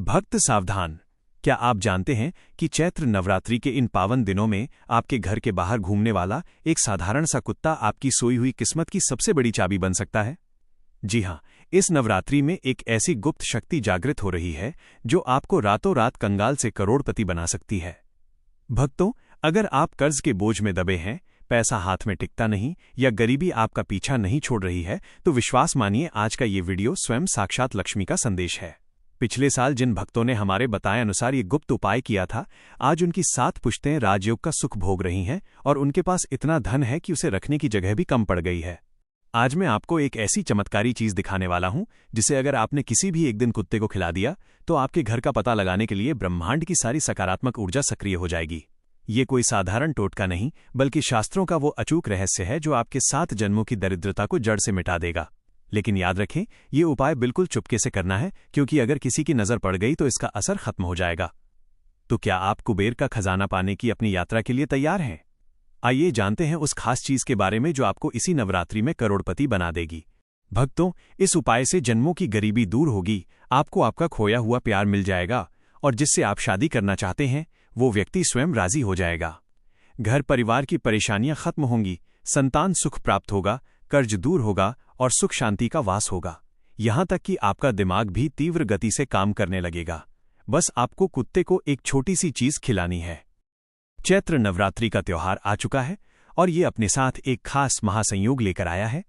भक्त सावधान। क्या आप जानते हैं कि चैत्र नवरात्रि के इन पावन दिनों में आपके घर के बाहर घूमने वाला एक साधारण सा कुत्ता आपकी सोई हुई किस्मत की सबसे बड़ी चाबी बन सकता है? जी हां, इस नवरात्रि में एक ऐसी गुप्त शक्ति जागृत हो रही है जो आपको रातों रात कंगाल से करोड़पति बना सकती है। भक्तों, अगर आप कर्ज के बोझ में दबे हैं, पैसा हाथ में टिकता नहीं या गरीबी आपका पीछा नहीं छोड़ रही है, तो विश्वास मानिए, आज का ये वीडियो स्वयं साक्षात लक्ष्मी का संदेश है। पिछले साल जिन भक्तों ने हमारे बताए अनुसार ये गुप्त उपाय किया था, आज उनकी 7 पुश्तें राजयोग का सुख भोग रही हैं और उनके पास इतना धन है कि उसे रखने की जगह भी कम पड़ गई है। आज मैं आपको एक ऐसी चमत्कारी चीज दिखाने वाला हूं जिसे अगर आपने किसी भी एक दिन कुत्ते को खिला दिया तो आपके घर का पता लगाने के लिए ब्रह्मांड की सारी सकारात्मक ऊर्जा सक्रिय हो जाएगी। ये कोई साधारण टोटका नहीं, बल्कि शास्त्रों का वो अचूक रहस्य है जो आपके 7 जन्मों की दरिद्रता को जड़ से मिटा देगा। लेकिन याद रखें, ये उपाय बिल्कुल चुपके से करना है, क्योंकि अगर किसी की नजर पड़ गई तो इसका असर खत्म हो जाएगा। तो क्या आप कुबेर का खजाना पाने की अपनी यात्रा के लिए तैयार हैं? आइए जानते हैं उस खास चीज के बारे में जो आपको इसी नवरात्रि में करोड़पति बना देगी। भक्तों, इस उपाय से जन्मों की गरीबी दूर होगी, आपको आपका खोया हुआ प्यार मिल जाएगा और जिससे आप शादी करना चाहते हैं वो व्यक्ति स्वयं राजी हो जाएगा। घर परिवार की परेशानियां खत्म होंगी, संतान सुख प्राप्त होगा, कर्ज दूर होगा और सुख शांति का वास होगा। यहां तक कि आपका दिमाग भी तीव्र गति से काम करने लगेगा। बस आपको कुत्ते को एक छोटी सी चीज खिलानी है। चैत्र नवरात्रि का त्योहार आ चुका है और ये अपने साथ एक खास महासंयोग लेकर आया है।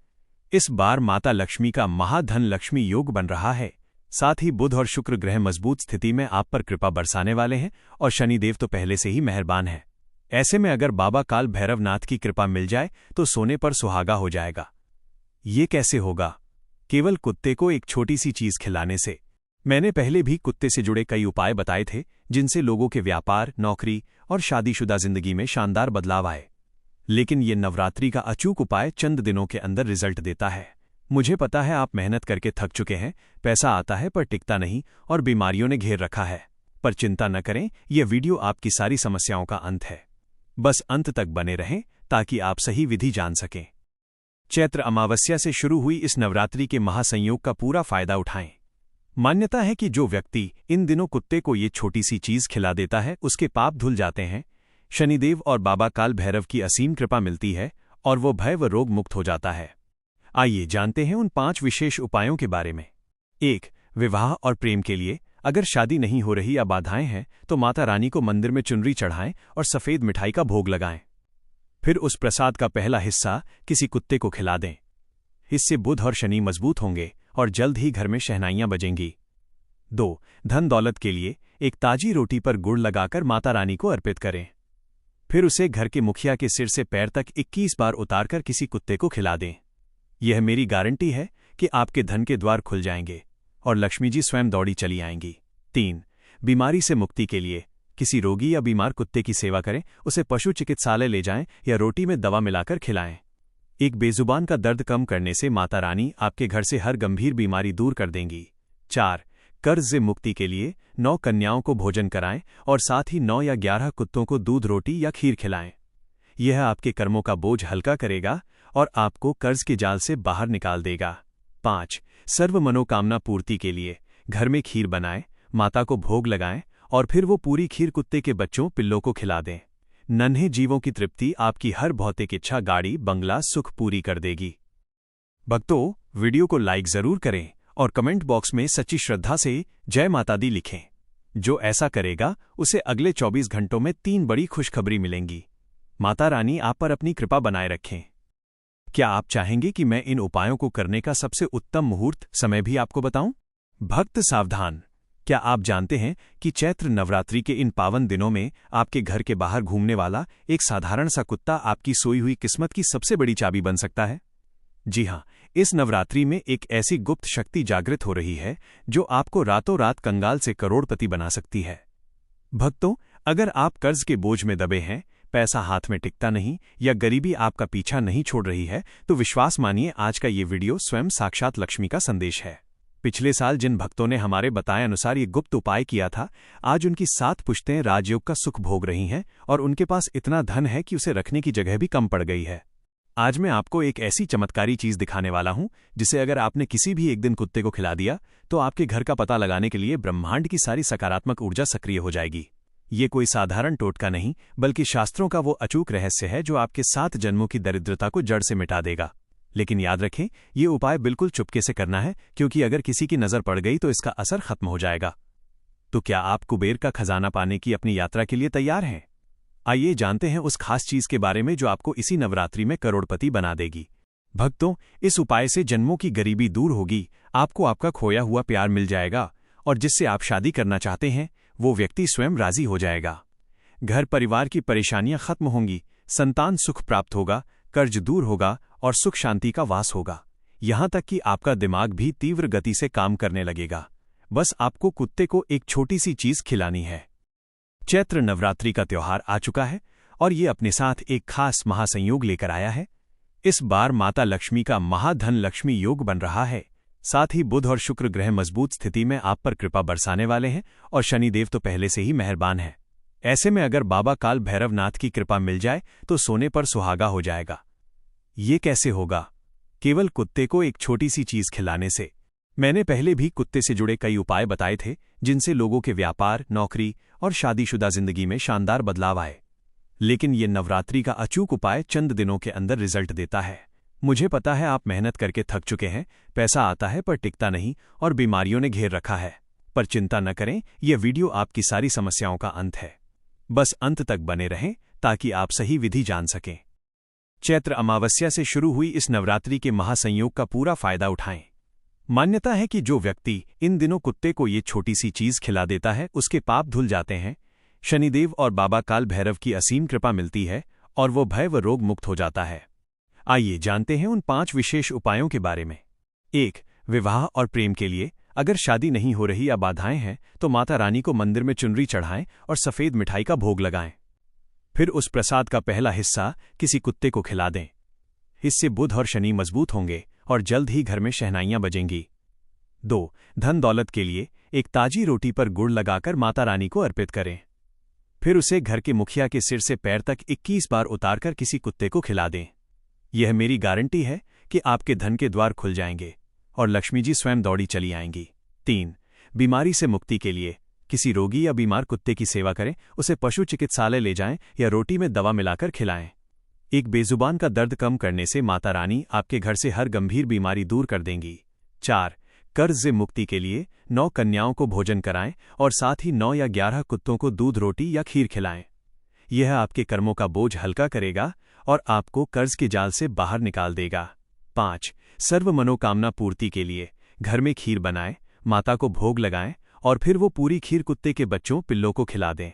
इस बार माता लक्ष्मी का महाधन लक्ष्मी योग बन रहा है। साथ ही बुध और शुक्र ग्रह मजबूत स्थिति में आप पर कृपा बरसाने वाले हैं और शनिदेव तो पहले से ही मेहरबान है। ऐसे में अगर बाबा काल भैरवनाथ की कृपा मिल जाए तो सोने पर सुहागा हो जाएगा। ये कैसे होगा? केवल कुत्ते को एक छोटी सी चीज खिलाने से। मैंने पहले भी कुत्ते से जुड़े कई उपाय बताए थे जिनसे लोगों के व्यापार, नौकरी और शादीशुदा जिंदगी में शानदार बदलाव आए। लेकिन ये नवरात्रि का अचूक उपाय चंद दिनों के अंदर रिजल्ट देता है। मुझे पता है आप मेहनत करके थक चुके हैं, पैसा आता है पर टिकता नहीं और बीमारियों ने घेर रखा है। पर चिंता न करें, यह वीडियो आपकी सारी समस्याओं का अंत है। बस अंत तक बने रहें ताकि आप सही विधि जान सकें। चैत्र अमावस्या से शुरू हुई इस नवरात्रि के महासंयोग का पूरा फायदा उठाएं। मान्यता है कि जो व्यक्ति इन दिनों कुत्ते को ये छोटी सी चीज खिला देता है उसके पाप धुल जाते हैं, शनिदेव और बाबा काल भैरव की असीम कृपा मिलती है और वो भय व रोग मुक्त हो जाता है। आइए जानते हैं उन 5 विशेष उपायों के बारे में। 1. विवाह और प्रेम के लिए। अगर शादी नहीं हो रही या बाधाएं हैं तो माता रानी को मंदिर में चुनरी चढ़ाएं और सफेद मिठाई का भोग लगाएं। फिर उस प्रसाद का पहला हिस्सा किसी कुत्ते को खिला दें। इससे बुध और शनि मजबूत होंगे और जल्द ही घर में शहनाइयां बजेंगी। 2. धन दौलत के लिए। एक ताजी रोटी पर गुड़ लगाकर माता रानी को अर्पित करें। फिर उसे घर के मुखिया के सिर से पैर तक 21 बार उतारकर किसी कुत्ते को खिला दें। यह मेरी गारंटी है कि आपके धन के द्वार खुल जाएंगे और लक्ष्मी जी स्वयं दौड़ी चली आएंगी। 3. बीमारी से मुक्ति के लिए। किसी रोगी या बीमार कुत्ते की सेवा करें, उसे पशु चिकित्सालय ले जाएं या रोटी में दवा मिलाकर खिलाएं। एक बेजुबान का दर्द कम करने से माता रानी आपके घर से हर गंभीर बीमारी दूर कर देंगी। 4. कर्ज से मुक्ति के लिए 9 कन्याओं को भोजन कराएं और साथ ही 9 या 11 कुत्तों को दूध, रोटी या खीर खिलाएं। यह आपके कर्मों का बोझ हल्का करेगा और आपको कर्ज के जाल से बाहर निकाल देगा। 5. सर्व मनोकामना पूर्ति के लिए। घर में खीर बनाएं, माता को भोग लगाएं और फिर वो पूरी खीर कुत्ते के बच्चों, पिल्लों को खिला दें। नन्हे जीवों की तृप्ति आपकी हर भौतिक इच्छा, गाड़ी, बंगला, सुख पूरी कर देगी। भक्तों, वीडियो को लाइक जरूर करें और कमेंट बॉक्स में सच्ची श्रद्धा से जय माता दी लिखें। जो ऐसा करेगा उसे अगले 24 घंटों में 3 बड़ी खुशखबरी मिलेंगी। माता रानी आप पर अपनी कृपा बनाए रखें। क्या आप चाहेंगे कि मैं इन उपायों को करने का सबसे उत्तम मुहूर्त समय भी आपको बताऊं? भक्त सावधान। क्या आप जानते हैं कि चैत्र नवरात्रि के इन पावन दिनों में आपके घर के बाहर घूमने वाला एक साधारण सा कुत्ता आपकी सोई हुई किस्मत की सबसे बड़ी चाबी बन सकता है? जी हां, इस नवरात्रि में एक ऐसी गुप्त शक्ति जागृत हो रही है जो आपको रातों रात कंगाल से करोड़पति बना सकती है। भक्तों, अगर आप कर्ज के बोझ में दबे हैं, पैसा हाथ में टिकता नहीं या गरीबी आपका पीछा नहीं छोड़ रही है, तो विश्वास मानिए, आज का ये वीडियो स्वयं साक्षात लक्ष्मी का संदेश है। पिछले साल जिन भक्तों ने हमारे बताए अनुसार ये गुप्त उपाय किया था, आज उनकी 7 पुश्तें राजयोग का सुख भोग रही हैं और उनके पास इतना धन है कि उसे रखने की जगह भी कम पड़ गई है। आज मैं आपको एक ऐसी चमत्कारी चीज दिखाने वाला हूं जिसे अगर आपने किसी भी एक दिन कुत्ते को खिला दिया तो आपके घर का पता लगाने के लिए ब्रह्मांड की सारी सकारात्मक ऊर्जा सक्रिय हो जाएगी। ये कोई साधारण टोटका नहीं, बल्कि शास्त्रों का वो अचूक रहस्य है जो आपके 7 जन्मों की दरिद्रता को जड़ से मिटा देगा। लेकिन याद रखें, ये उपाय बिल्कुल चुपके से करना है, क्योंकि अगर किसी की नजर पड़ गई तो इसका असर खत्म हो जाएगा। तो क्या आप कुबेर का खजाना पाने की अपनी यात्रा के लिए तैयार हैं? आइए जानते हैं उस खास चीज के बारे में जो आपको इसी नवरात्रि में करोड़पति बना देगी। भक्तों, इस उपाय से जन्मों की गरीबी दूर होगी, आपको आपका खोया हुआ प्यार मिल जाएगा और जिससे आप शादी करना चाहते हैं वो व्यक्ति स्वयं राजी हो जाएगा। घर परिवार की परेशानियां खत्म होंगी, संतान सुख प्राप्त होगा, कर्ज दूर होगा और सुख शांति का वास होगा। यहां तक कि आपका दिमाग भी तीव्र गति से काम करने लगेगा। बस आपको कुत्ते को एक छोटी सी चीज खिलानी है। चैत्र नवरात्रि का त्योहार आ चुका है और ये अपने साथ एक खास महासंयोग लेकर आया है। इस बार माता लक्ष्मी का महाधन लक्ष्मी योग बन रहा है। साथ ही बुध और शुक्र ग्रह मजबूत स्थिति में आप पर कृपा बरसाने वाले हैं और शनिदेव तो पहले से ही मेहरबान है। ऐसे में अगर बाबा काल भैरवनाथ की कृपा मिल जाए तो सोने पर सुहागा हो जाएगा। ये कैसे होगा? केवल कुत्ते को एक छोटी सी चीज खिलाने से। मैंने पहले भी कुत्ते से जुड़े कई उपाय बताए थे जिनसे लोगों के व्यापार, नौकरी और शादीशुदा जिंदगी में शानदार बदलाव आए। लेकिन ये नवरात्रि का अचूक उपाय चंद दिनों के अंदर रिजल्ट देता है। मुझे पता है आप मेहनत करके थक चुके हैं, पैसा आता है पर टिकता नहीं और बीमारियों ने घेर रखा है। पर चिंता न करें, यह वीडियो आपकी सारी समस्याओं का अंत है। बस अंत तक बने रहें ताकि आप सही विधि जान सकें। चैत्र अमावस्या से शुरू हुई इस नवरात्रि के महासंयोग का पूरा फायदा उठाएं। मान्यता है कि जो व्यक्ति इन दिनों कुत्ते को ये छोटी सी चीज खिला देता है उसके पाप धुल जाते हैं, शनिदेव और बाबा काल भैरव की असीम कृपा मिलती है और वो भय व रोग मुक्त हो जाता है। आइए जानते हैं उन 5 विशेष उपायों के बारे में। 1. विवाह और प्रेम के लिए। अगर शादी नहीं हो रही या बाधाएं हैं तो माता रानी को मंदिर में चुनरी चढ़ाएं और सफेद मिठाई का भोग लगाएं। फिर उस प्रसाद का पहला हिस्सा किसी कुत्ते को खिला दें। इससे बुध और शनि मजबूत होंगे और जल्द ही घर में शहनाइयां बजेंगी। 2. धन दौलत के लिए। एक ताजी रोटी पर गुड़ लगाकर माता रानी को अर्पित करें। फिर उसे घर के मुखिया के सिर से पैर तक 21 बार उतारकर किसी कुत्ते को खिला दें। यह मेरी गारंटी है कि आपके धन के द्वार खुल जाएंगे और लक्ष्मी जी स्वयं दौड़ी चली आएंगी। 3. बीमारी से मुक्ति के लिए। किसी रोगी या बीमार कुत्ते की सेवा करें, उसे पशु चिकित्सालय ले जाएं या रोटी में दवा मिलाकर खिलाएं। एक बेजुबान का दर्द कम करने से माता रानी आपके घर से हर गंभीर बीमारी दूर कर देंगी। 4. कर्ज से मुक्ति के लिए 9 कन्याओं को भोजन कराएं और साथ ही 9 या 11 कुत्तों को दूध, रोटी या खीर खिलाएं। यह आपके कर्मों का बोझ हल्का करेगा और आपको कर्ज के जाल से बाहर निकाल देगा। 5. सर्व मनोकामना पूर्ति के लिए। घर में खीर बनाएं, माता को भोग लगाएं और फिर वो पूरी खीर कुत्ते के बच्चों, पिल्लों को खिला दें।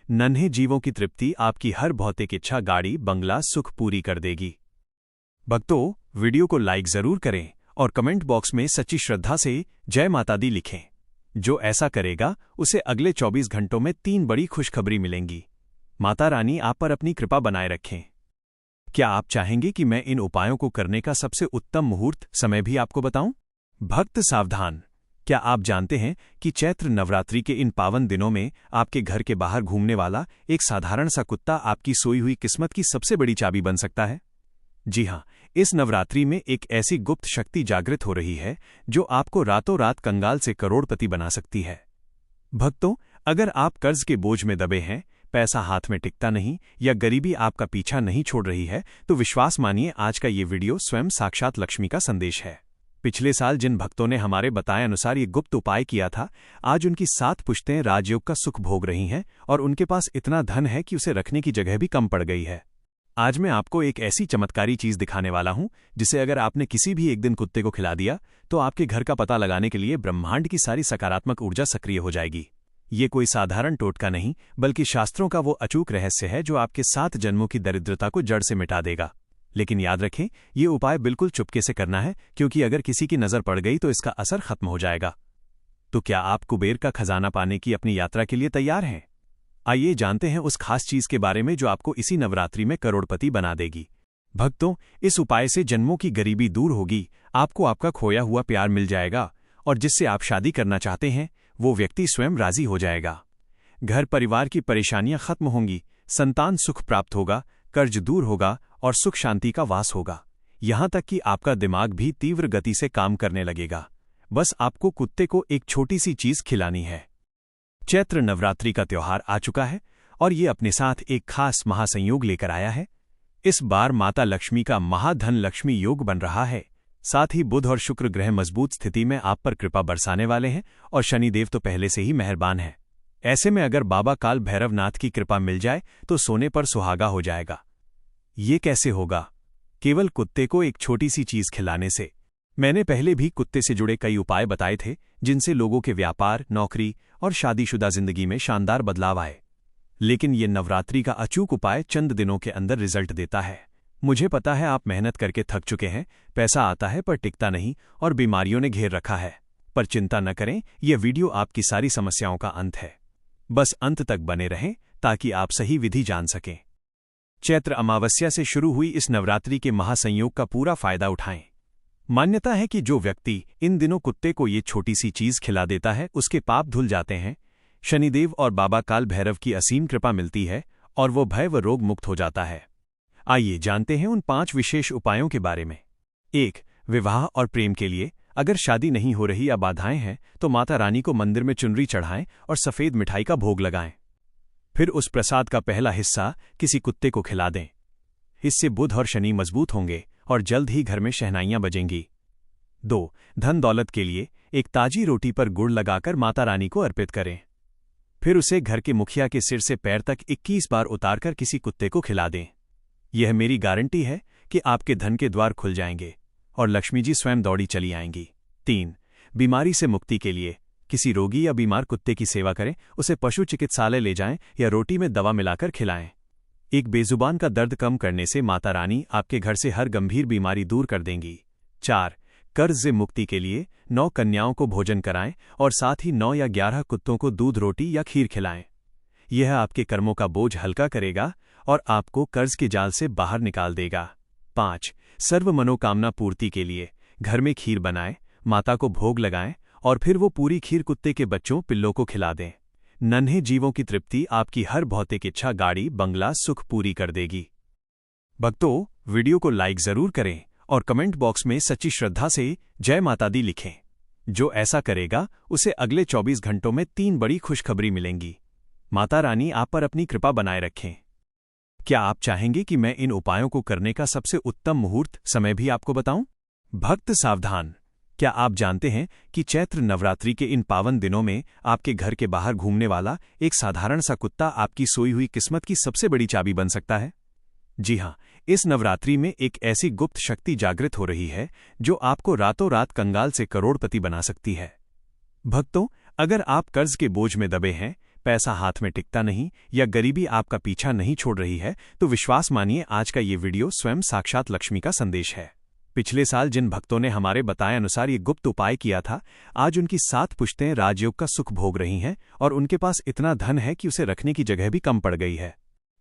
नन्हे जीवों की तृप्ति आपकी हर भौतिक इच्छा, गाड़ी, बंगला, सुख पूरी कर देगी। भक्तों, वीडियो को लाइक जरूर करें और कमेंट बॉक्स में सच्ची श्रद्धा से जय माता दी लिखें। जो ऐसा करेगा उसे अगले 24 घंटों में 3 बड़ी खुशखबरी मिलेंगी। माता रानी आप पर अपनी कृपा बनाए रखें। क्या आप चाहेंगे कि मैं इन उपायों को करने का सबसे उत्तम मुहूर्त समय भी आपको बताऊं? भक्त सावधान! क्या आप जानते हैं कि चैत्र नवरात्रि के इन पावन दिनों में आपके घर के बाहर घूमने वाला एक साधारण सा कुत्ता आपकी सोई हुई किस्मत की सबसे बड़ी चाबी बन सकता है? जी हां, इस नवरात्रि में एक ऐसी गुप्त शक्ति जागृत हो रही है जो आपको रातों रात कंगाल से करोड़पति बना सकती है। भक्तों, अगर आप कर्ज के बोझ में दबे हैं, पैसा हाथ में टिकता नहीं या गरीबी आपका पीछा नहीं छोड़ रही है, तो विश्वास मानिए आज का ये वीडियो स्वयं साक्षात लक्ष्मी का संदेश है। पिछले साल जिन भक्तों ने हमारे बताए अनुसार ये गुप्त उपाय किया था, आज उनकी 7 पुश्तें राजयोग का सुख भोग रही हैं और उनके पास इतना धन है कि उसे रखने की जगह भी कम पड़ गई है। आज मैं आपको एक ऐसी चमत्कारी चीज दिखाने वाला हूं जिसे अगर आपने किसी भी एक दिन कुत्ते को खिला दिया तो आपके घर का पता लगाने के लिए ब्रह्मांड की सारी सकारात्मक ऊर्जा सक्रिय हो जाएगी। ये कोई साधारण टोटका नहीं, बल्कि शास्त्रों का वो अचूक रहस्य है जो आपके 7 जन्मों की दरिद्रता को जड़ से मिटा देगा। लेकिन याद रखें, ये उपाय बिल्कुल चुपके से करना है, क्योंकि अगर किसी की नजर पड़ गई तो इसका असर खत्म हो जाएगा। तो क्या आप कुबेर का खजाना पाने की अपनी यात्रा के लिए तैयार हैं? आइए जानते हैं उस खास चीज के बारे में जो आपको इसी नवरात्रि में करोड़पति बना देगी। भक्तों, इस उपाय से जन्मों की गरीबी दूर होगी, आपको आपका खोया हुआ प्यार मिल जाएगा और जिससे आप शादी करना चाहते हैं वो व्यक्ति स्वयं राजी हो जाएगा। घर परिवार की परेशानियां खत्म होंगी, संतान सुख प्राप्त होगा, कर्ज दूर होगा और सुख शांति का वास होगा। यहां तक कि आपका दिमाग भी तीव्र गति से काम करने लगेगा। बस आपको कुत्ते को एक छोटी सी चीज खिलानी है। चैत्र नवरात्रि का त्योहार आ चुका है और ये अपने साथ एक खास महासंयोग लेकर आया है। इस बार माता लक्ष्मी का महाधन लक्ष्मी योग बन रहा है। साथ ही बुध और शुक्र ग्रह मजबूत स्थिति में आप पर कृपा बरसाने वाले हैं और शनिदेव तो पहले से ही मेहरबान है। ऐसे में अगर बाबा काल भैरवनाथ की कृपा मिल जाए तो सोने पर सुहागा हो जाएगा। ये कैसे होगा? केवल कुत्ते को एक छोटी सी चीज खिलाने से। मैंने पहले भी कुत्ते से जुड़े कई उपाय बताए थे जिनसे लोगों के व्यापार, नौकरी और शादीशुदा जिंदगी में शानदार बदलाव आए। लेकिन ये नवरात्रि का अचूक उपाय चंद दिनों के अंदर रिजल्ट देता है। मुझे पता है आप मेहनत करके थक चुके हैं, पैसा आता है पर टिकता नहीं और बीमारियों ने घेर रखा है। पर चिंता न करें, यह वीडियो आपकी सारी समस्याओं का अंत है। बस अंत तक बने रहें ताकि आप सही विधि जान सकें। चैत्र अमावस्या से शुरू हुई इस नवरात्रि के महासंयोग का पूरा फायदा उठाएं। मान्यता है कि जो व्यक्ति इन दिनों कुत्ते को ये छोटी सी चीज खिला देता है उसके पाप धुल जाते हैं, शनिदेव और बाबा काल भैरव की असीम कृपा मिलती है और वो भय व रोग मुक्त हो जाता है। आइए जानते हैं उन 5 विशेष उपायों के बारे में। 1. विवाह और प्रेम के लिए अगर शादी नहीं हो रही या बाधाएं हैं तो माता रानी को मंदिर में चुनरी चढ़ाएं और सफेद मिठाई का भोग लगाएं। फिर उस प्रसाद का पहला हिस्सा किसी कुत्ते को खिला दें। इससे बुध और शनि मजबूत होंगे और जल्द ही घर में शहनाइयां बजेंगी। 2. धन दौलत के लिए एक ताजी रोटी पर गुड़ लगाकर माता रानी को अर्पित करें। फिर उसे घर के मुखिया के सिर से पैर तक 21 बार उतारकर किसी कुत्ते को खिला दें। यह मेरी गारंटी है कि आपके धन के द्वार खुल जाएंगे और लक्ष्मी जी स्वयं दौड़ी चली आएंगी। 3. बीमारी से मुक्ति के लिए किसी रोगी या बीमार कुत्ते की सेवा करें, उसे पशु चिकित्सालय ले जाएं या रोटी में दवा मिलाकर खिलाएं। एक बेजुबान का दर्द कम करने से माता रानी आपके घर से हर गंभीर बीमारी दूर कर देंगी। 4. कर्ज से मुक्ति के लिए 9 कन्याओं को भोजन कराएं और साथ ही 9 या 11 कुत्तों को दूध, रोटी या खीर खिलाएं। यह आपके कर्मों का बोझ हल्का करेगा और आपको कर्ज के जाल से बाहर निकाल देगा। 5. सर्व मनोकामना पूर्ति के लिए घर में खीर बनाएं, माता को भोग लगाएं और फिर वो पूरी खीर कुत्ते के बच्चों, पिल्लों को खिला दें। नन्हे जीवों की तृप्ति आपकी हर भौतिक इच्छा, गाड़ी, बंगला, सुख पूरी कर देगी। भक्तों, वीडियो को लाइक जरूर करें और कमेंट बॉक्स में सच्ची श्रद्धा से जय माता दी लिखें। जो ऐसा करेगा उसे अगले 24 घंटों में 3 बड़ी खुशखबरी मिलेंगी। माता रानी आप पर अपनी कृपा बनाए रखें। क्या आप चाहेंगे कि मैं इन उपायों को करने का सबसे उत्तम मुहूर्त समय भी आपको बताऊं? भक्त सावधान! क्या आप जानते हैं कि चैत्र नवरात्रि के इन पावन दिनों में आपके घर के बाहर घूमने वाला एक साधारण सा कुत्ता आपकी सोई हुई किस्मत की सबसे बड़ी चाबी बन सकता है? जी हां, इस नवरात्रि में एक ऐसी गुप्त शक्ति जागृत हो रही है जो आपको रातों रात कंगाल से करोड़पति बना सकती है। भक्तों, अगर आप कर्ज के बोझ में दबे हैं, पैसा हाथ में टिकता नहीं या गरीबी आपका पीछा नहीं छोड़ रही है, तो विश्वास मानिए आज का ये वीडियो स्वयं साक्षात लक्ष्मी का संदेश है। पिछले साल जिन भक्तों ने हमारे बताए अनुसार ये गुप्त उपाय किया था, आज उनकी 7 पुश्तें राजयोग का सुख भोग रही हैं और उनके पास इतना धन है कि उसे रखने की जगह भी कम पड़ गई है।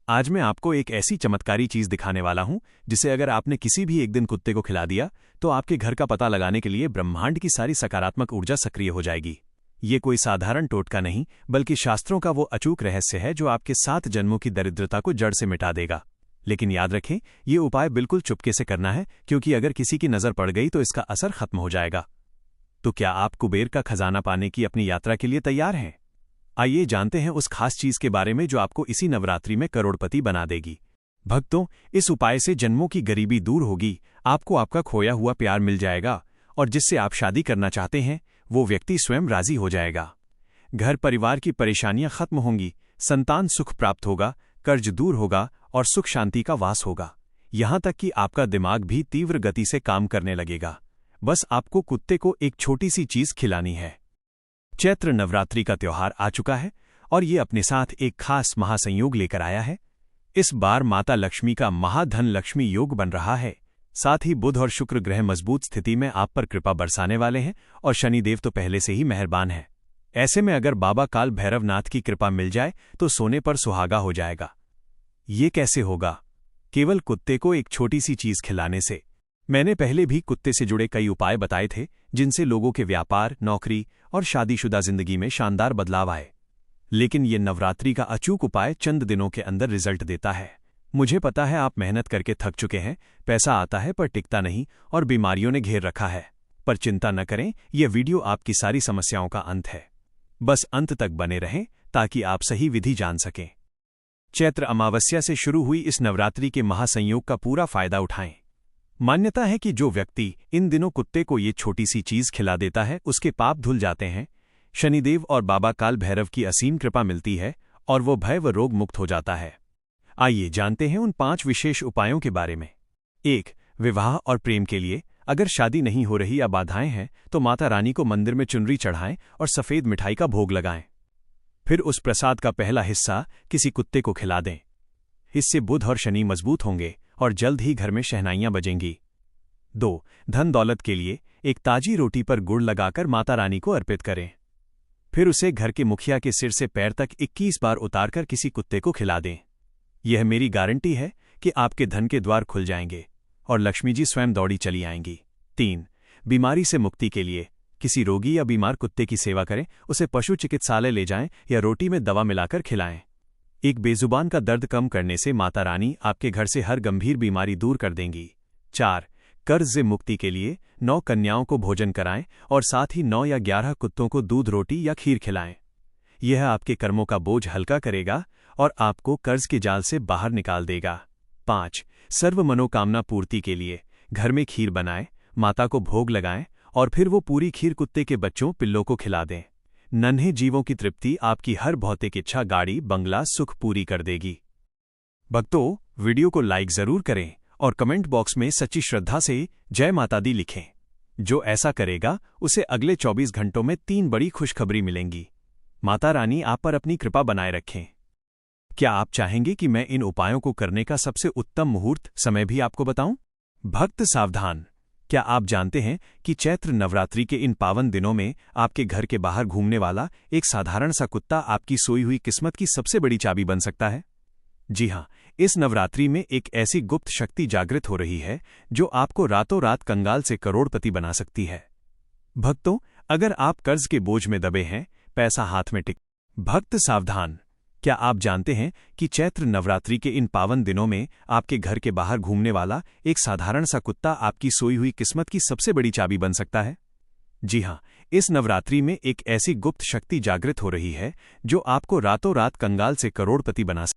आज मैं आपको एक ऐसी चमत्कारी चीज दिखाने वाला हूं जिसे अगर आपने किसी भी एक दिन कुत्ते को खिला दिया तो आपके घर का पता लगाने के लिए ब्रह्मांड की सारी सकारात्मक ऊर्जा सक्रिय हो जाएगी। ये कोई साधारण टोटका नहीं बल्कि शास्त्रों का वो अचूक रहस्य है जो आपके 7 जन्मों की दरिद्रता को जड़ से मिटा देगा। लेकिन याद रखें, ये उपाय बिल्कुल चुपके से करना है, क्योंकि अगर किसी की नजर पड़ गई तो इसका असर खत्म हो जाएगा। तो क्या आप कुबेर का खजाना पाने की अपनी यात्रा के लिए तैयार हैं? आइए जानते हैं उस खास चीज के बारे में जो आपको इसी नवरात्रि में करोड़पति बना देगी। भक्तों, इस उपाय से जन्मों की गरीबी दूर होगी, आपको आपका खोया हुआ प्यार मिल जाएगा और जिससे आप शादी करना चाहते हैं वो व्यक्ति स्वयं राजी हो जाएगा। घर परिवार की परेशानियां खत्म होंगी, संतान सुख प्राप्त होगा, कर्ज दूर होगा और सुख शांति का वास होगा। यहां तक कि आपका दिमाग भी तीव्र गति से काम करने लगेगा। बस आपको कुत्ते को एक छोटी सी चीज खिलानी है। चैत्र नवरात्रि का त्योहार आ चुका है और ये अपने साथ एक खास महासंयोग लेकर आया है। इस बार माता लक्ष्मी का महाधन लक्ष्मी योग बन रहा है। साथ ही बुध और शुक्र ग्रह मजबूत स्थिति में आप पर कृपा बरसाने वाले हैं और शनिदेव तो पहले से ही मेहरबान है। ऐसे में अगर बाबा काल भैरवनाथ की कृपा मिल जाए तो सोने पर सुहागा हो जाएगा। ये कैसे होगा? केवल कुत्ते को एक छोटी सी चीज खिलाने से। मैंने पहले भी कुत्ते से जुड़े कई उपाय बताए थे जिनसे लोगों के व्यापार, नौकरी और शादीशुदा जिंदगी में शानदार बदलाव आए। लेकिन ये नवरात्रि का अचूक उपाय चंद दिनों के अंदर रिजल्ट देता है। मुझे पता है आप मेहनत करके थक चुके हैं, पैसा आता है पर टिकता नहीं और बीमारियों ने घेर रखा है। पर चिंता न करें, यह वीडियो आपकी सारी समस्याओं का अंत है। बस अंत तक बने रहें ताकि आप सही विधि जान सकें। चैत्र अमावस्या से शुरू हुई इस नवरात्रि के महासंयोग का पूरा फायदा उठाएं। मान्यता है कि जो व्यक्ति इन दिनों कुत्ते को ये छोटी सी चीज खिला देता है उसके पाप धुल जाते हैं, शनिदेव और बाबा काल भैरव की असीम कृपा मिलती है और वो भय व रोग मुक्त हो जाता है। आइए जानते हैं उन 5 विशेष उपायों के बारे में। 1. विवाह और प्रेम के लिए अगर शादी नहीं हो रही या बाधाएं हैं तो माता रानी को मंदिर में चुनरी चढ़ाएं और सफेद मिठाई का भोग लगाएं। फिर उस प्रसाद का पहला हिस्सा किसी कुत्ते को खिला दें। इससे बुध और शनि मजबूत होंगे और जल्द ही घर में शहनाइयां बजेंगी। 2. धन दौलत के लिए एक ताजी रोटी पर गुड़ लगाकर माता रानी को अर्पित करें। फिर उसे घर के मुखिया के सिर से पैर तक 21 बार उतारकर किसी कुत्ते को खिला दें। यह मेरी गारंटी है कि आपके धन के द्वार खुल जाएंगे और लक्ष्मी जी स्वयं दौड़ी चली आएंगी। 3. बीमारी से मुक्ति के लिए किसी रोगी या बीमार कुत्ते की सेवा करें, उसे पशु चिकित्सालय ले जाएं या रोटी में दवा मिलाकर खिलाएं। एक बेजुबान का दर्द कम करने से माता रानी आपके घर से हर गंभीर बीमारी दूर कर देंगी। 4. कर्ज से मुक्ति के लिए 9 कन्याओं को भोजन कराएं और साथ ही 9 या 11 कुत्तों को दूध रोटी या खीर खिलाएं। यह आपके कर्मों का बोझ हल्का करेगा और आपको कर्ज के जाल से बाहर निकाल देगा। 5. सर्व मनोकामना पूर्ति के लिए घर में खीर बनाएं, माता को भोग लगाएं और फिर वो पूरी खीर कुत्ते के बच्चों पिल्लों को खिला दें। नन्हे जीवों की तृप्ति आपकी हर भौतिक इच्छा, गाड़ी, बंगला, सुख पूरी कर देगी। भक्तों, वीडियो को लाइक जरूर करें और कमेंट बॉक्स में सच्ची श्रद्धा से जय माता दी लिखें। जो ऐसा करेगा उसे अगले 24 घंटों में 3 बड़ी खुशखबरी मिलेंगी। माता रानी आप पर अपनी कृपा बनाए रखें। क्या आप चाहेंगे कि मैं इन उपायों को करने का सबसे उत्तम मुहूर्त समय भी आपको बताऊं? भक्त सावधान! क्या आप जानते हैं कि चैत्र नवरात्रि के इन पावन दिनों में आपके घर के बाहर घूमने वाला एक साधारण सा कुत्ता आपकी सोई हुई किस्मत की सबसे बड़ी चाबी बन सकता है? जी हां, इस नवरात्रि में एक ऐसी गुप्त शक्ति जागृत हो रही है जो आपको रातों रात कंगाल से करोड़पति बना सकती है। भक्तों, अगर आप कर्ज के बोझ में दबे हैं, पैसा हाथ में भक्त सावधान! क्या आप जानते हैं कि चैत्र नवरात्रि के इन पावन दिनों में आपके घर के बाहर घूमने वाला एक साधारण सा कुत्ता आपकी सोई हुई किस्मत की सबसे बड़ी चाबी बन सकता है? जी हां, इस नवरात्रि में एक ऐसी गुप्त शक्ति जागृत हो रही है जो आपको रातों रात कंगाल से करोड़पति बना सकती है।